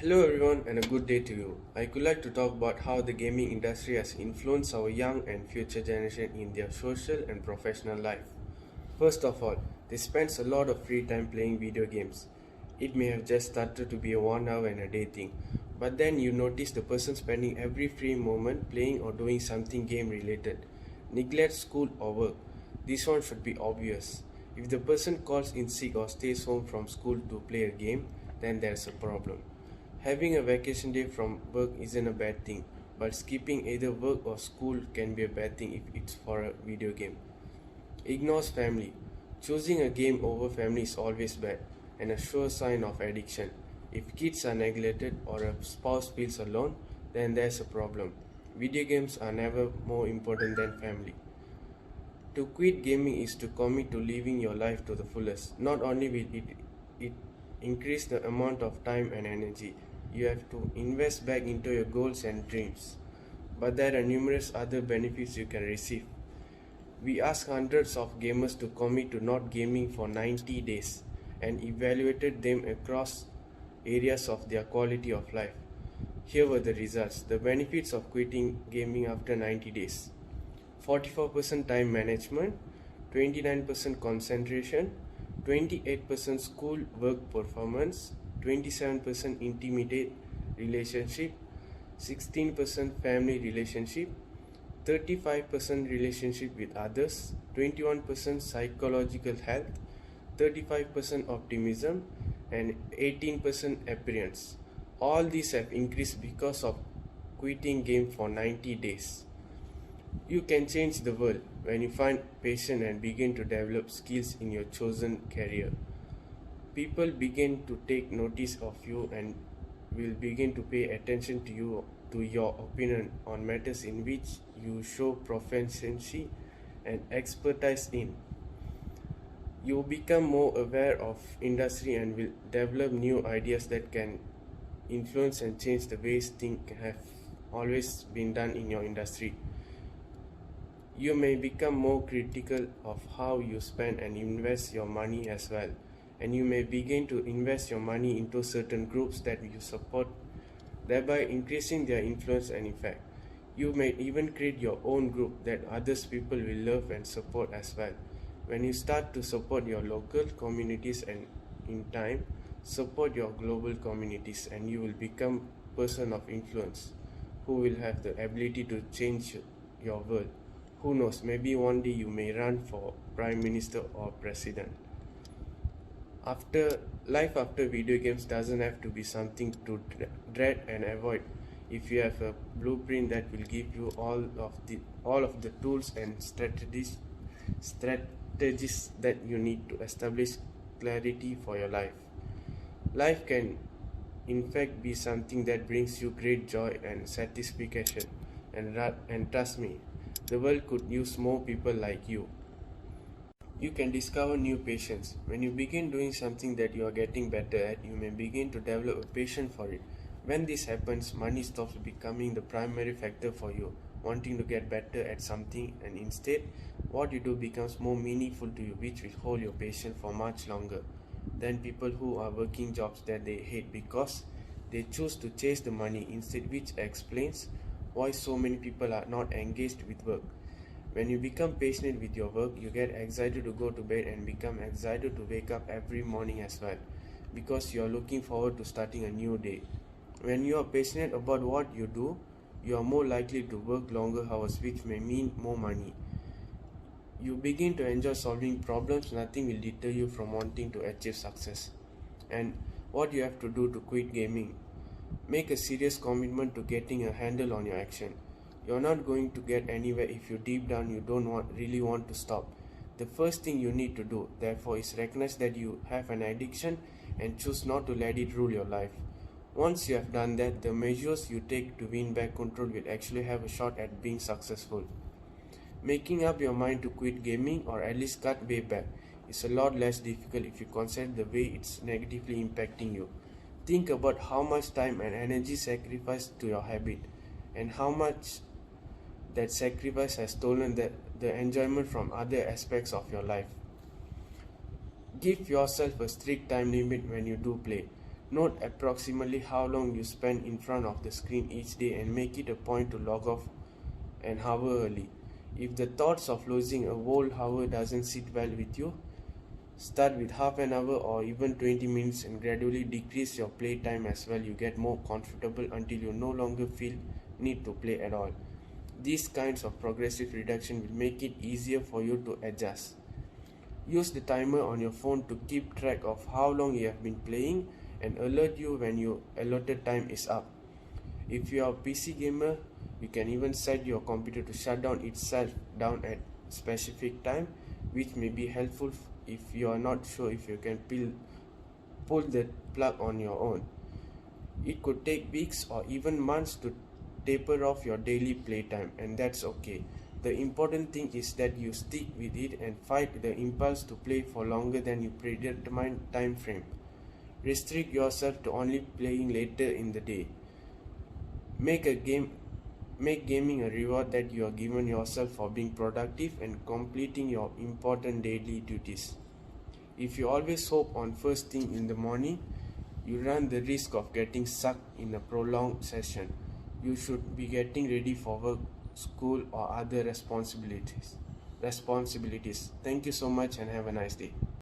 Hello everyone and a good day to you. I would like to talk about how the gaming industry has influenced our young and future generation in their social and professional life. First of all, they spend a lot of free time playing video games. It may have just started to be a 1 hour and a day thing, but then you notice the person spending every free moment playing or doing something game related. Neglect school or work. This one should be obvious. If the person calls in sick or stays home from school to play a game, then there's a problem. Having a vacation day from work isn't a bad thing, but skipping either work or school can be a bad thing if it's for a video game. Ignores family. Choosing a game over family is always bad and a sure sign of addiction. If kids are neglected or a spouse feels alone, then there's a problem. Video games are never more important than family. To quit gaming is to commit to living your life to the fullest. Not only will it increase the amount of time and energy you have to invest back into your goals and dreams, but there are numerous other benefits you can receive. We asked hundreds of gamers to commit to not gaming for 90 days and evaluated them across areas of their quality of life. Here were the results. The benefits of quitting gaming after 90 days: 44% time management, 29% concentration, 28% school work performance, 27% intimate relationship, 16% family relationship, 35% relationship with others, 21% psychological health, 35% optimism, and 18% appearance. All these have increased because of quitting game for 90 days. You can change the world when you find passion and begin to develop skills in your chosen career. People begin to take notice of you and will begin to pay attention to your opinion on matters in which you show proficiency and expertise in. You will become more aware of industry and will develop new ideas that can influence and change the ways things have always been done in your industry. You may become more critical of how you spend and invest your money as well, and you may begin to invest your money into certain groups that you support, thereby increasing their influence and effect. You may even create your own group that others people will love and support as well. When you start to support your local communities and in time support your global communities, and you will become person of influence who will have the ability to change your world. Who knows, maybe one day you may run for Prime Minister or President. Life after video games doesn't have to be something to dread and avoid. If you have a blueprint that will give you all of the tools and strategies that you need to establish clarity for your life. Life can in fact be something that brings you great joy and satisfaction, and trust me, the world could use more people like you. You can discover new passions. When you begin doing something that you are getting better at, you may begin to develop a passion for it. When this happens, money stops becoming the primary factor for you, wanting to get better at something, and instead, what you do becomes more meaningful to you, which will hold your passion for much longer than people who are working jobs that they hate because they choose to chase the money instead, which explains why so many people are not engaged with work. When you become passionate with your work, you get excited to go to bed and become excited to wake up every morning as well, because you are looking forward to starting a new day. When you are passionate about what you do, you are more likely to work longer hours, which may mean more money. You begin to enjoy solving problems. Nothing will deter you from wanting to achieve success. And what you have to do to quit gaming: make a serious commitment to getting a handle on your action. You're not going to get anywhere if you deep down you don't really want to stop. The first thing you need to do, therefore, is recognize that you have an addiction and choose not to let it rule your life. Once you have done that, the measures you take to win back control will actually have a shot at being successful. Making up your mind to quit gaming, or at least cut way back, is a lot less difficult if you consider the way it's negatively impacting you. Think about how much time and energy sacrificed to your habit, and how much that sacrifice has stolen the enjoyment from other aspects of your life. Give yourself a strict time limit when you do play. Note approximately how long you spend in front of the screen each day and make it a point to log off an hour early. If the thoughts of losing a whole hour doesn't sit well with you, start with half an hour or even 20 minutes and gradually decrease your playtime as well. You get more comfortable until you no longer feel need to play at all. These kinds of progressive reduction will make it easier for you to adjust. Use the timer on your phone to keep track of how long you have been playing and alert you when your allotted time is up. If you are a PC gamer, you can even set your computer to shut down itself down at specific time, which may be helpful if you are not sure if you can pull the plug on your own. It could take weeks or even months to taper off your daily playtime, and that's okay. The important thing is that you stick with it and fight the impulse to play for longer than your predetermined time frame. Restrict yourself to only playing later in the day. Make gaming a reward that you are given yourself for being productive and completing your important daily duties. If you always hope on first thing in the morning, you run the risk of getting sucked in a prolonged session. You should be getting ready for work, school, or other responsibilities. Thank you so much and have a nice day.